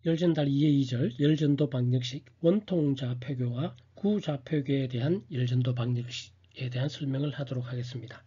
열전달 2의 2절 열전도 방정식 원통좌표교와 구좌표교에 대한 열전도 방정식에 대한 설명을 하도록 하겠습니다.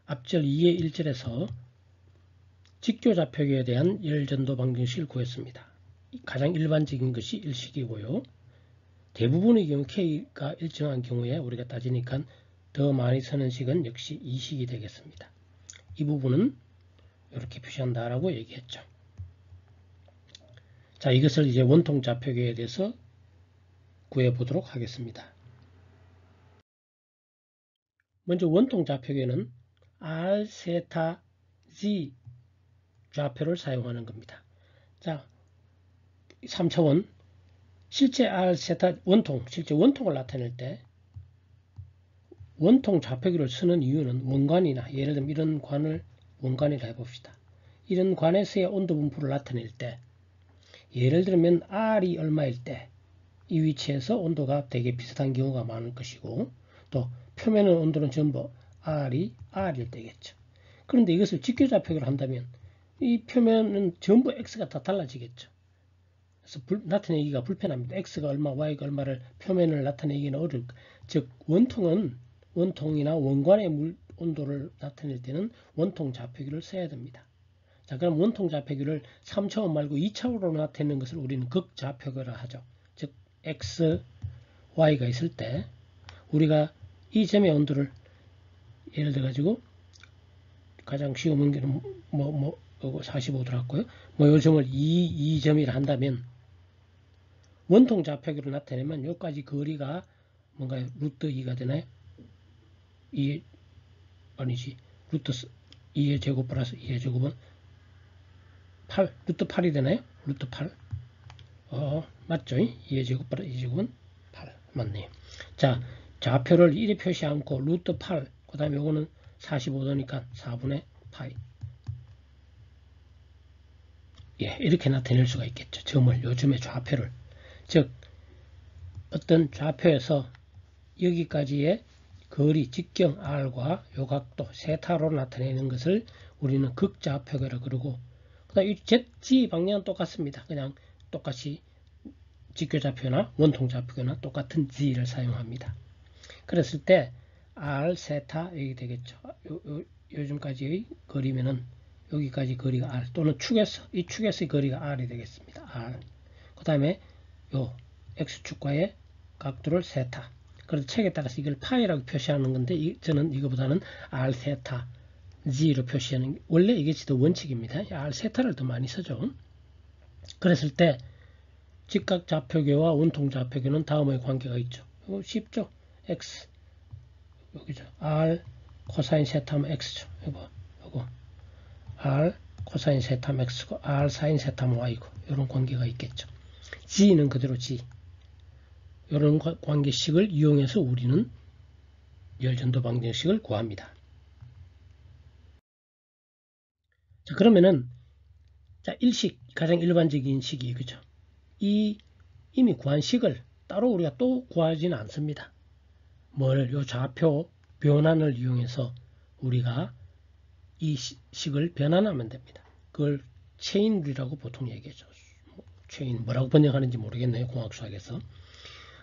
앞절 2의 1절에서 직교좌표교에 대한 열전도 방정식을 구했습니다. 가장 일반적인 것이 1식이고요. 대부분의 경우 K가 일정한 경우에 우리가 따지니까 더 많이 쓰는 식은 역시 2식이 되겠습니다. 이 부분은 이렇게 표시한다라고 얘기했죠. 자, 이것을 이제 원통좌표교에 대해서 구해보도록 하겠습니다. 먼저 원통좌표교는 R, 세타, Z 좌표를 사용하는 겁니다. 자, 3차원 실제 R, 세타, 실제 원통을 나타낼 때 원통 좌표기를 쓰는 이유는 원관이나 예를 들면 이런 관을 원관이라 해봅시다. 이런 관에서의 온도 분포를 나타낼 때 예를 들면 R이 얼마일 때 이 위치에서 온도가 되게 비슷한 경우가 많을 것이고 또 표면의 온도는 전부 R이 R일 때겠죠. 그런데 이것을 직교좌표기로 한다면 이 표면은 전부 X가 다 달라지겠죠. 그래서 나타내기가 불편합니다. X가 얼마, Y가 얼마를 표면을 나타내기는 어렵고 즉 원통이나 원관의 온도를 나타낼 때는 원통 좌표기를 써야 됩니다. 자, 그럼 원통 좌표기를 3차원 말고 2차원으로 나타내는 것을 우리는 극좌표기라 하죠. 즉 X, Y가 있을 때 우리가 이 점의 온도를 예를 들어 가지고 가장 쉬운 문제는 45도로 했고요. 이 점을 2점이라 한다면 원통 좌표기로 나타내면 여기까지 거리가 뭔가 루트 2가 되나요? 2 아니지. 루트 2의 제곱 플러스 2의 제곱은 8, 루트 8이 되나요? 루트 8. 맞죠? 2의 제곱 플러스 2의 제곱은 8. 맞네요. 자, 좌표를 1에 표시 않고 루트 8, 그 다음에 요거는 45도니까 4분의 파이. 예, 이렇게 나타낼 수가 있겠죠. 점을, 요즘의 좌표를. 즉, 어떤 좌표에서 여기까지의 거리, 직경 R과 요각도, 세타로 나타내는 것을 우리는 극좌표기라 그러고, 그 다음 이 Z 방향은 똑같습니다. 그냥 똑같이 직교좌표나 원통좌표나 똑같은 Z를 사용합니다. 그랬을 때 R, 세타 여기 되겠죠. 요즘까지의 거리면은 여기까지 거리가 R 또는 이 축에서의 거리가 R이 되겠습니다. R. 그 다음에 요 X축과의 각도를 세타. 그래서 책에 따라서 이걸 파이라고 표시하는 건데 저는 이거보다는 R 세타 Z로 표시하는 원래 이게 더 원칙입니다. R 세타를 더 많이 쓰죠. 그랬을 때 직각 좌표계와 원통 좌표계는 다음의 관계가 있죠. 이거 쉽죠. X 여기죠. R 코사인 세타면 X죠. 이거 R 코사인 세타면 X고 R 사인 세타면 Y고 이런 관계가 있겠죠. G는 그대로 G. 이런 관계식을 이용해서 우리는 열전도 방정식을 구합니다. 자, 그러면은 자, 1식 가장 일반적인 식이 그죠? 이미 구한 식을 따로 우리가 또 구하지는 않습니다. 요 좌표 변환을 이용해서 우리가 이 식을 변환하면 됩니다. 그걸 체인룰이라고 보통 얘기하죠. 체인 뭐라고 번역하는지 모르겠네요. 공학수학에서.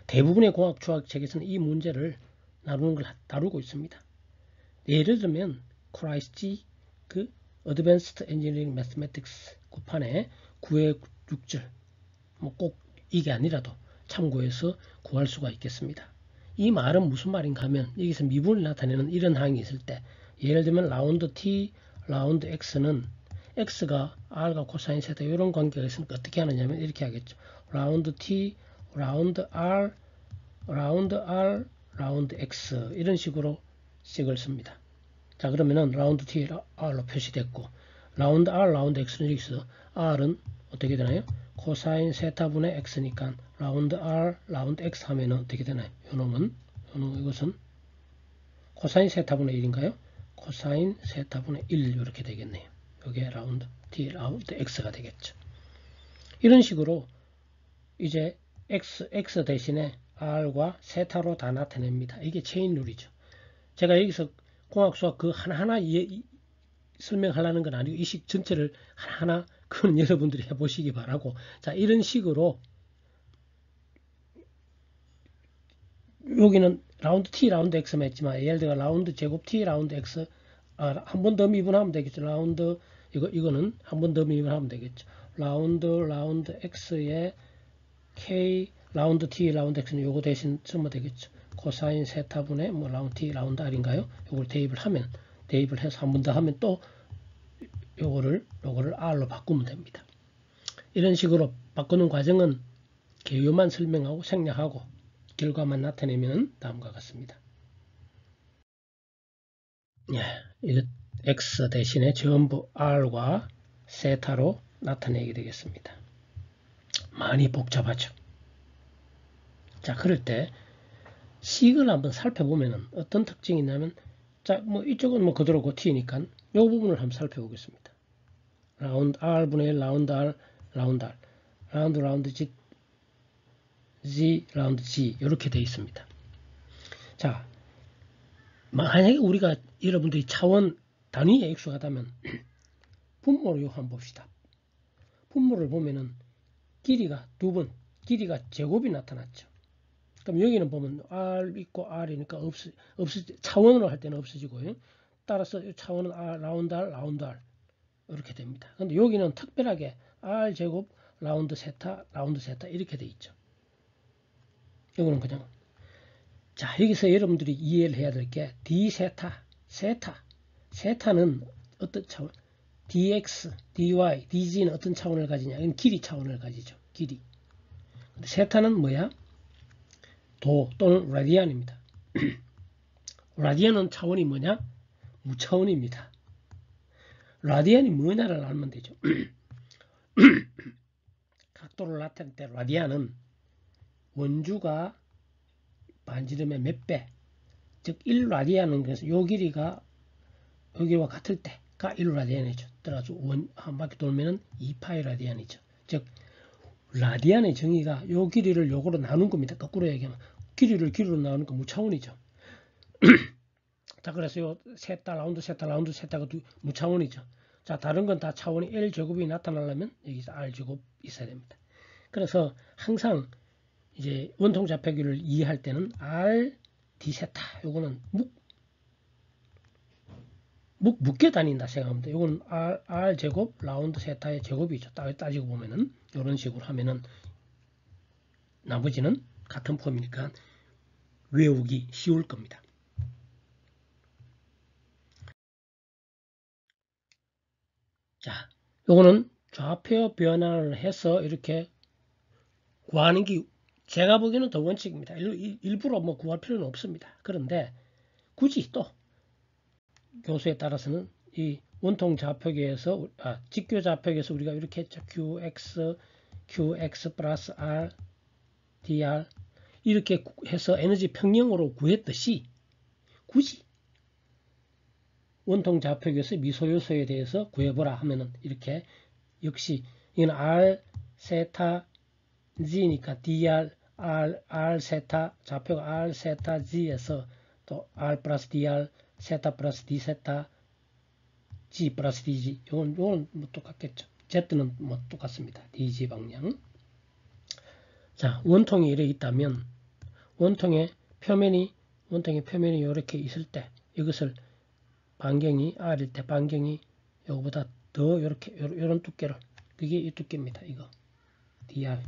대부분의 공학수학책에서는 이 문제를 다루고 있습니다. 예를 들면 크라이스트 그 Advanced Engineering Mathematics 9판에 9의 6절 꼭 이게 아니라도 참고해서 구할 수가 있겠습니다. 이 말은 무슨 말인가 하면 여기서 미분을 나타내는 이런 항이 있을 때 예를 들면 라운드 t, 라운드 x는 x가 r과 코사인 세타 이런 관계가 있으니까 어떻게 하느냐면 이렇게 하겠죠. 라운드 t, 라운드 r, 라운드 x 이런 식으로 식을 씁니다. 자, 그러면은 라운드 t, r로 표시됐고 라운드 r, 라운드 x는 여기서 r은 어떻게 되나요? 코사인 세타분의 x니까 라운드 r, 라운드 x 하면은 어떻게 되나요? 이것은 코사인 세타분의 1인가요? 코사인 세타분의 1 이렇게 되겠네요. 이게 라운드 t, 라운드 x가 되겠죠. 이런 식으로 이제 x 대신에 r과 세타로 다 나타냅니다. 이게 체인룰이죠. 제가 여기서 공학수학 그 하나하나 설명하려는 건 아니고 이 식 전체를 하나하나 그건 여러분들이 해보시기 바라고. 자, 이런 식으로 여기는 라운드 t 라운드 x만 했지만 예를 들어 라운드 제곱 t 라운드 x 한 번 더 미분하면 되겠죠. 라운드 이거는 한 번 더 미분하면 되겠죠. 라운드 x에 k 라운드 t 라운드 x는 요거 대신 쓰면 되겠죠. 코사인 세타분의 뭐 라운드 t 라운드 r인가요? 요걸 대입을 해서 한 번 더 하면 또 요거를 r로 바꾸면 됩니다. 이런 식으로 바꾸는 과정은 개요만 설명하고 생략하고 결과만 나타내면 다음과 같습니다. 예, 이거 x 대신에 전부 r과 세타로 나타내게 되겠습니다. 많이 복잡하죠. 자, 그럴 때 식을 한번 살펴보면 어떤 특징이 있냐면, 자, 뭐 이쪽은 뭐 그대로고 t니까 이 부분을 한번 살펴보겠습니다. 라운드 r분의 1 라운드 r 라운드 r 라운드 g 라운드 g 이렇게 되어 있습니다. 자, 만약에 우리가 여러분들이 차원 단위에 익숙하다면 분모를 요 한번 봅시다. 분모를 보면은 길이가 두 번, 길이가 제곱이 나타났죠. 그럼 여기는 보면 r 있고 r이니까 차원으로 할 때는 없어지고요. 따라서 차원은 라운드 r 이렇게 됩니다. 근데 여기는 특별하게 r 제곱 라운드 세타 이렇게 돼 있죠. 이거는 그냥, 자, 여기서 여러분들이 이해를 해야 될 게 d 세타는 어떤 차원, dx, dy, dg는 어떤 차원을 가지냐? 이건 길이 차원을 가지죠. 길이. 근데 세타는 뭐야? 도 또는 라디안입니다. 라디안은 차원이 뭐냐? 무차원입니다. 라디안이 뭐냐를 알면 되죠. 각도를 나타낼 때 라디안은 원주가 반지름의 몇 배, 즉 1라디안은 그래서 요 길이가 여기와 같을 때가 1라디안이죠. 따라서 한 바퀴 돌면은 2파이 라디안이죠. 즉 라디안의 정의가 요 길이를 요거로 나눈 겁니다. 거꾸로 얘기하면 길이를 길이로 나누는 거 무차원이죠. 자, 그래서 요 라운드 세타가 무차원이죠. 자, 다른 건 다 차원이 L제곱이 나타나려면 여기서 R제곱 있어야 됩니다. 그래서 항상 이제 원통 좌표기를 이해할 때는 R, D 세타 요거는 묶여 다닌다 생각하면 돼요. 요거는 R 제곱 라운드 세타의 제곱이죠. 따지고 보면은 이런 식으로 하면은 나머지는 같은 폼이니까 외우기 쉬울 겁니다. 자, 요거는 좌표 변화를 해서 이렇게 구하는 게 제가 보기에는 더 원칙입니다. 일부러 뭐 구할 필요는 없습니다. 그런데 굳이 또 교수에 따라서는 이 원통 좌표계에서 직교 좌표계에서 우리가 이렇게 했죠. qx 플러스 r dr 이렇게 해서 에너지 평형으로 구했듯이 굳이 원통 좌표계에서 미소 요소에 대해서 구해보라 하면은 이렇게 역시 이건 r 세타 g니까 dr r 세타 좌표가 r 세타 g에서 또 r 플러스 dr 세타 플러스 d 세타 g 플러스 dg 요건 뭐 똑같겠죠. z는 뭐 똑같습니다. dg 방향. 자, 원통이 이래 있다면 원통의 표면이 이렇게 있을 때 이것을 반경이 r일 때 반경이 요거보다 더 이렇게 요런 두께를, 그게 이 두께입니다. 이거 dr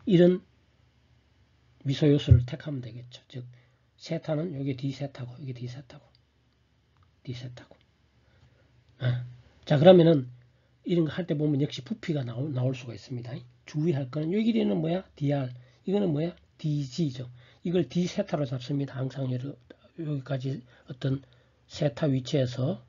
이런 미소 요소를 택하면 되겠죠. 즉 세타는 여기 d세타고 여기 d세타고 자, 그러면은 이런 거 할 때 보면 역시 부피가 나올 수가 있습니다. 주의할 거는 이 길이는 뭐야? dr. 이거는 뭐야? dg죠. 이걸 d세타로 잡습니다. 항상 여기까지 어떤 세타 위치에서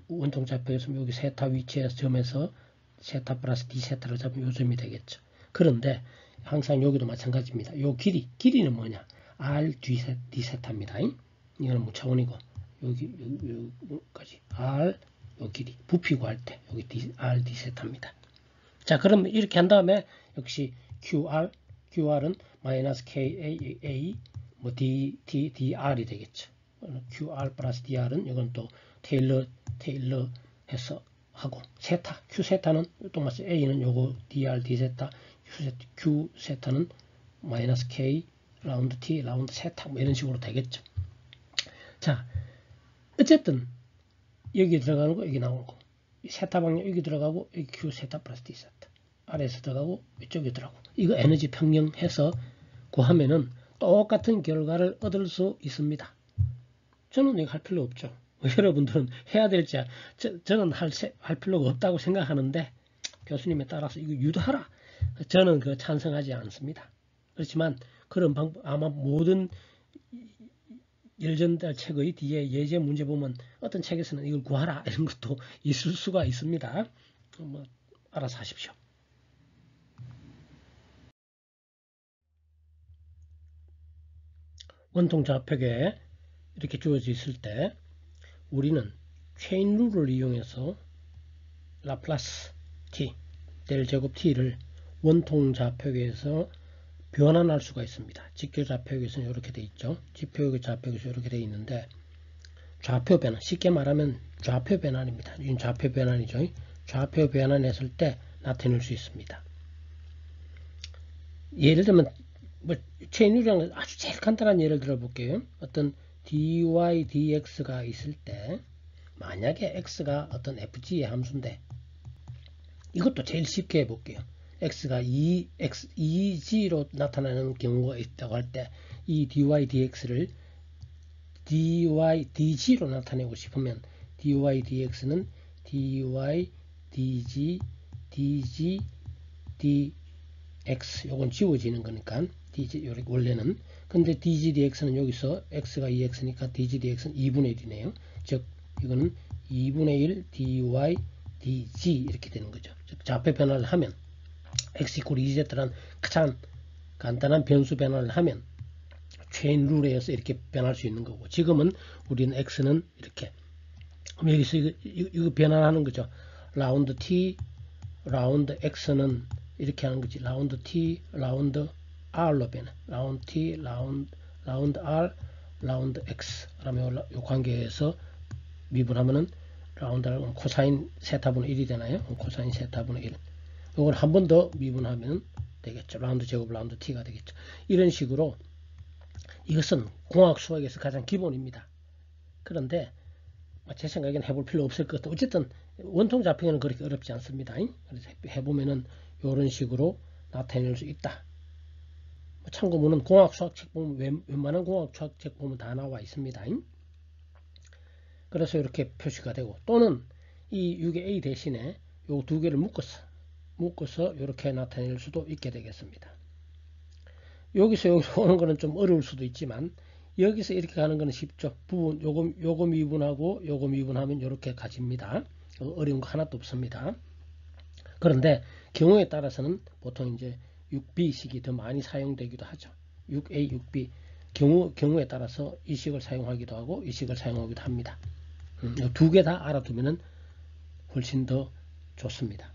원통 좌표에서 여기 세타 위치에서 점에서 세타 플러스 d세타로 잡으면 요점이 되겠죠. 그런데 항상 여기도 마찬가지입니다. 요 길이는 뭐냐? r d세타입니다. 이거는 무차원이고 여기까지 r 요 길이 부피 구할 때 여기 r d세타입니다. 자, 그러면 이렇게 한 다음에 역시 qr은 마이너스 ka 뭐 dr이 되겠죠. qr 플러스 dr은 이건 또 테일러 해서 하고 세타, Q 세타는 똑같이 A는 요거 DR, D 세타, Q 세타는 마이너스 K, 라운드 T, 라운드 세타 뭐 이런 식으로 되겠죠. 자, 어쨌든 여기 들어가는 거 여기 나오는 거 세타 방향 여기 들어가고 여기 Q 세타 플러스 D 세타 아래에서 들어가고 이쪽에 들어가고 이거 에너지 평형해서 구하면은 똑같은 결과를 얻을 수 있습니다. 저는 이거 할 필요 없죠. 여러분들은 해야 될지 저는 할 필요가 없다고 생각하는데 교수님에 따라서 이거 유도하라. 저는 그 찬성하지 않습니다. 그렇지만 그런 방법 아마 모든 열전달 책의 뒤에 예제 문제 보면 어떤 책에서는 이걸 구하라 이런 것도 있을 수가 있습니다. 뭐 알아서 하십시오. 원통 좌표계 이렇게 주어져 있을 때 우리는 체인 룰을 이용해서 라플라스 t, 델 제곱 t를 원통 좌표계에서 변환할 수가 있습니다. 직교 좌표계에서는 이렇게 돼 있죠. 지표 좌표계에서 이렇게 돼 있는데 좌표 변환, 쉽게 말하면 좌표 변환입니다. 이건 좌표 변환이죠. 좌표 변환했을 때 나타낼 수 있습니다. 예를 들면 뭐 체인유랑 아주 제일 간단한 예를 들어볼게요. 어떤 dy dx가 있을 때 만약에 x가 어떤 fg의 함수인데 이것도 제일 쉽게 해볼게요. x가 2g로 나타나는 경우가 있다고 할 때 이 dy dx를 dy dg로 나타내고 싶으면 dy dx는 dy dg dg dx 요건 지워지는 거니까 dg 원래는 근데 dg dx는 여기서 x가 2x니까 dg dx는 2분의 1이네요. 즉 이거는 2분의 1 dy dg 이렇게 되는 거죠. 즉 좌표 변화를 하면 x 이퀄 2z라는 가장 간단한 변수 변화를 하면 체인 룰에 의해서 이렇게 변할 수 있는 거고 지금은 우리는 x는 이렇게 여기서 이거 변환하는 거죠. 라운드 t 라운드 x는 이렇게 하는 거지. 라운드 t 라운드 r로 변해. 라운드 t 라운드 r 라운드 x 그러면 이 관계에서 미분하면은 라운드 r 코사인 세타분의 1이 되나요? 코사인 세타분의 1 이걸 한 번 더 미분하면 되겠죠. 라운드 제곱 라운드 t가 되겠죠. 이런 식으로 이것은 공학 수학에서 가장 기본입니다. 그런데 제 생각에는 해볼 필요 없을 것 같아요. 어쨌든 원통 좌표는 그렇게 어렵지 않습니다. 그래서 해보면은 이런 식으로 나타낼 수 있다. 참고문은 공학 수학 책 보면 웬만한 공학 수학 책 보면 다 나와 있습니다. 그래서 이렇게 표시가 되고 또는 이 6의 a 대신에 요 두 개를 묶어서 이렇게 나타낼 수도 있게 되겠습니다. 여기서 오는 거는 좀 어려울 수도 있지만 여기서 이렇게 가는 거는 쉽죠. 부분 요거 미분하고 요거 미분하면 이렇게 가집니다. 어려운 거 하나도 없습니다. 그런데 경우에 따라서는 보통 이제 6b식이 더 많이 사용되기도 하죠. 6a, 6b 경우에 따라서 이 식을 사용하기도 하고 이 식을 사용하기도 합니다. 두 개 다 알아두면 훨씬 더 좋습니다.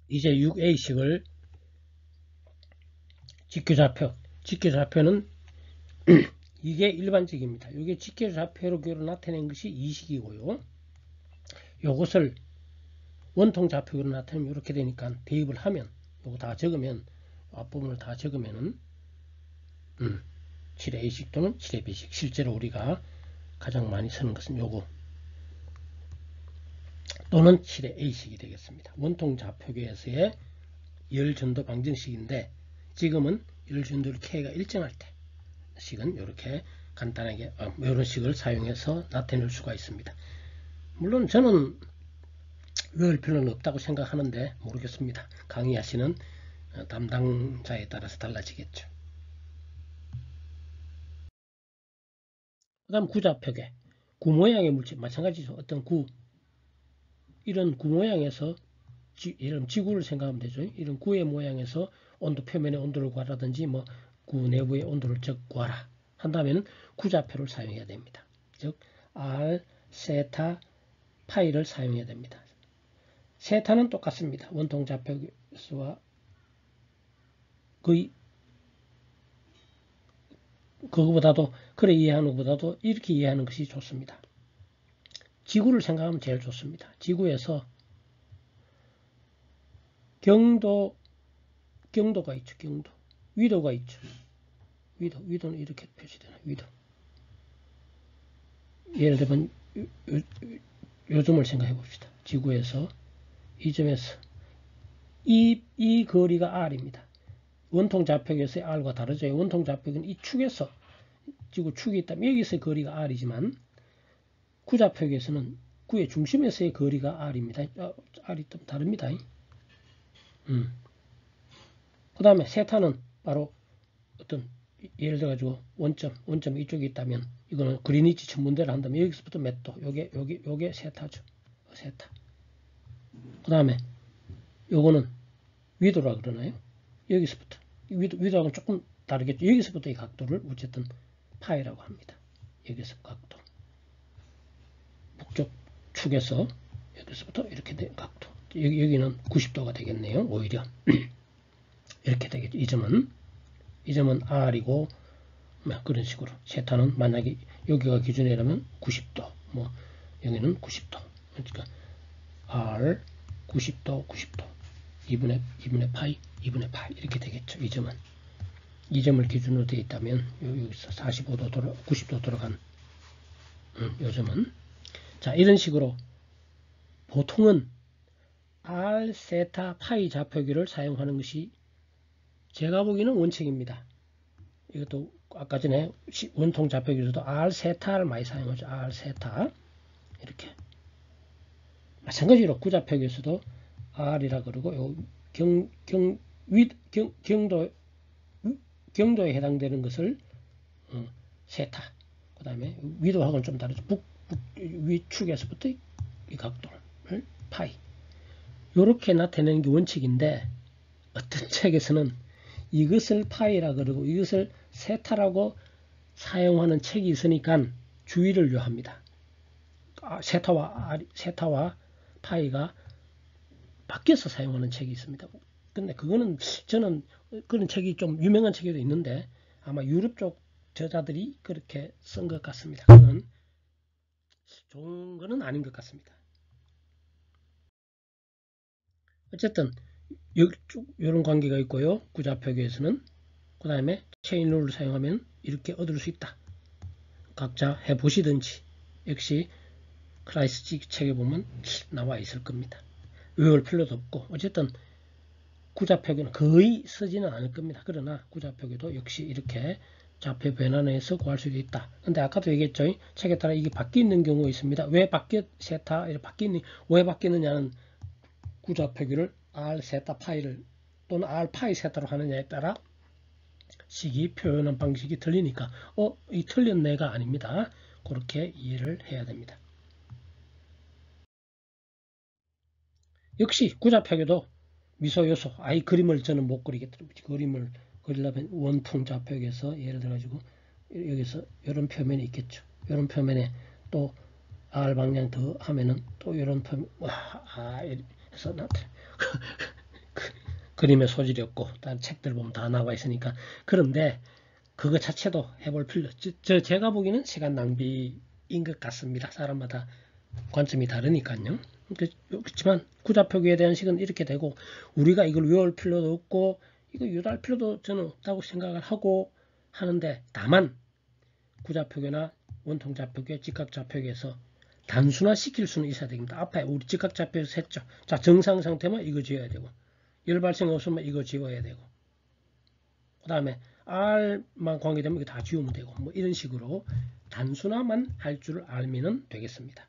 이제 6a식을 직교좌표는 이게 일반적입니다. 이게 직교좌표로 나타낸 것이 이식이고요. 이것을 원통좌표로 나타내면 이렇게 되니까 대입을 하면 이거 다 적으면 앞부분을 다 적으면은 7a식 또는 7b식 실제로 우리가 가장 많이 쓰는 것은 요거 또는 7a식이 되겠습니다. 원통좌표계에서의 열전도 방정식인데 지금은 열전도율 K가 일정할 때 식은 이렇게 간단하게 이런 식을 사용해서 나타낼 수가 있습니다. 물론 저는 외울 필요는 없다고 생각하는데 모르겠습니다. 강의하시는 담당자에 따라서 달라지겠죠. 그 다음 구좌표계 구 모양의 물질 마찬가지죠. 어떤 구 이런 구 모양에서 이런 지구를 생각하면 되죠. 이런 구의 모양에서 온도 표면의 온도를 구하라든지 뭐 구 내부의 온도를 구하라 한다면 구좌표를 사용해야 됩니다. 즉 R, 세타, 파이를 사용해야 됩니다. 세타는 똑같습니다. 원통좌표수와 거의 그거보다도 그래 이해하는 것보다도 이렇게 이해하는 것이 좋습니다. 지구를 생각하면 제일 좋습니다. 지구에서 경도가 있죠. 경도. 위도가 있죠. 위도는 이렇게 표시되나. 위도. 예를 들면 요점을 생각해 봅시다. 지구에서 이 점에서 이 거리가 R입니다. 원통 좌표에서의 R과 다르죠. 원통 좌표는 이 축에서 지구 축이 있다면 여기서의 거리가 R이지만 구좌표에서는 구의 중심에서의 거리가 R입니다. R이 좀 다릅니다. 그 다음에 세타는 바로 어떤 예를 들어 가지고 원점 이쪽에 있다면 이거는 그리니치 천문대를 한다면 여기서부터 몇 도? 요게 세타죠. 세타. 그 다음에 요거는 위도라 그러나요? 여기서부터 위도하고는 조금 다르겠죠. 여기서부터 이 각도를 어쨌든 파이라고 합니다. 여기서 각도. 북쪽 축에서 여기서부터 이렇게 된 각도. 여기는 90도가 되겠네요. 오히려 이렇게 되겠죠. 이 점은 R이고 그런 식으로 세타는 만약에 여기가 기준이라면 90도, 뭐 여기는 90도. 그러니까 R 90도 2분의 파이 이렇게 되겠죠. 이 점을 기준으로 되어 있다면 여기서 45도 90도 돌아간 요 점은 자 이런 식으로 보통은 R, 세타, 파이 좌표기를 사용하는 것이 제가 보기에는 원칙입니다. 이것도 아까 전에 원통 좌표기에서도 R, 세타를 많이 사용하죠. R, 세타 이렇게 마찬가지로 구좌표기에서도 R이라 그러고 경도에 해당되는 것을 세타 그 다음에 위도하고는 좀 다르죠. 위축에서부터 이 각도를 파이 이렇게 나타내는 게 원칙인데 어떤 책에서는 이것을 파이라 그러고 이것을 세타라고 사용하는 책이 있으니까 주의를 요합니다. 세타와 파이가 바뀌어서 사용하는 책이 있습니다. 근데 그거는 저는 그런 책이 좀 유명한 책에도 있는데 아마 유럽 쪽 저자들이 그렇게 쓴 것 같습니다. 그건 좋은 거는 아닌 것 같습니다. 어쨌든 이런 관계가 있고요. 구좌표기에서는 그 다음에 체인 룰을 사용하면 이렇게 얻을 수 있다. 각자 해보시든지 역시 클라이스치 책에 보면 나와 있을 겁니다. 외울 필요도 없고 어쨌든 구좌표기는 거의 쓰지는 않을 겁니다. 그러나 구좌표기도 역시 이렇게 좌표 변환해서 구할 수 있다. 근데 아까도 얘기했죠. 책에 따라 이게 바뀌는 경우가 있습니다. 왜 세타 이렇게 왜 바뀌느냐는 구좌표기를 R 세타 파이를 또는 R 파이 세타로 하느냐에 따라 식이 표현한 방식이 틀리니까 이 틀린 내가 아닙니다. 그렇게 이해를 해야 됩니다. 역시 구좌표기도 미소 요소 그림을 저는 못 그리겠더라고요. 그림을 그리려면 원통 좌표에서 예를 들어 가지고 여기서 이런 표면이 있겠죠. 이런 표면에 또 R 방향 더 하면은 또 이런 표면 해서 그림의 소질이 없고 다른 책들 보면 다 나와 있으니까 그런데 그거 자체도 해볼 필요 제가 보기에는 시간 낭비인 것 같습니다. 사람마다 관점이 다르니까요. 그렇지만 구좌표기에 대한 식은 이렇게 되고 우리가 이걸 외울 필요도 없고 이거 유도할 필요도 저는 없다고 생각을 하고 하는데 다만 구좌표기나 원통좌표기, 직각좌표기에서 단순화시킬 수는 있어야 됩니다. 앞에 우리 직각좌표에서 했죠. 자 정상 상태면 이거 지어야 되고 열 발생 없으면 이거 지워야 되고 그 다음에 R만 관계되면 이거 다 지우면 되고 뭐 이런 식으로 단순화만 할 줄 알면 되겠습니다.